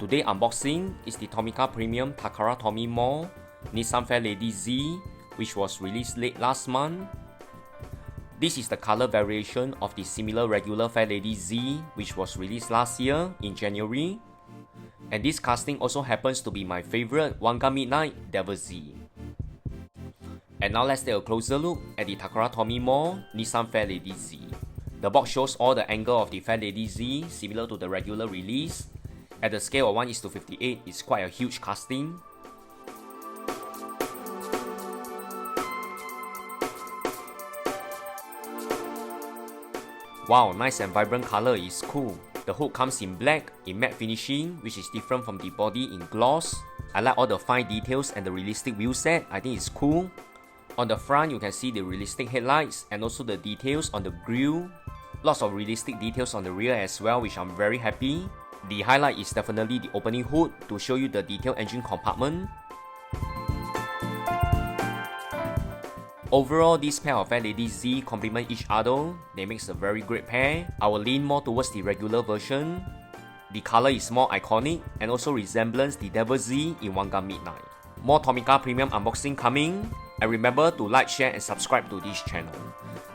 Today unboxing is the Tomica Premium Takara Tomy More Nissan Fairlady Z, which was released late last month. This is the color variation of the similar regular Fairlady Z, which was released last year in January. And this casting also happens to be my favorite One Gun Midnight Devil Z. And now let's take a closer look at the Takara Tomy More Nissan Fairlady Z. The box shows all the angle of the Fairlady Z similar to the regular release. At the scale of 1:58, it's quite a huge casting. Wow, nice and vibrant color is cool. The hood comes in black in matte finishing, which is different from the body in gloss. I like all the fine details and the realistic wheel set. I think it's cool. On the front, you can see the realistic headlights and also the details on the grille. Lots of realistic details on the rear as well, which I'm very happy. The highlight is definitely the opening hood to show you the detailed engine compartment. Overall, this pair of Fairlady Z complement each other. They make a very great pair. I will lean more towards the regular version. The color is more iconic and also resembles the Devil Z in One Gun Midnight. More Tomica Premium unboxing coming. And remember to like, share and subscribe to this channel.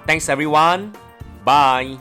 Thanks everyone. Bye.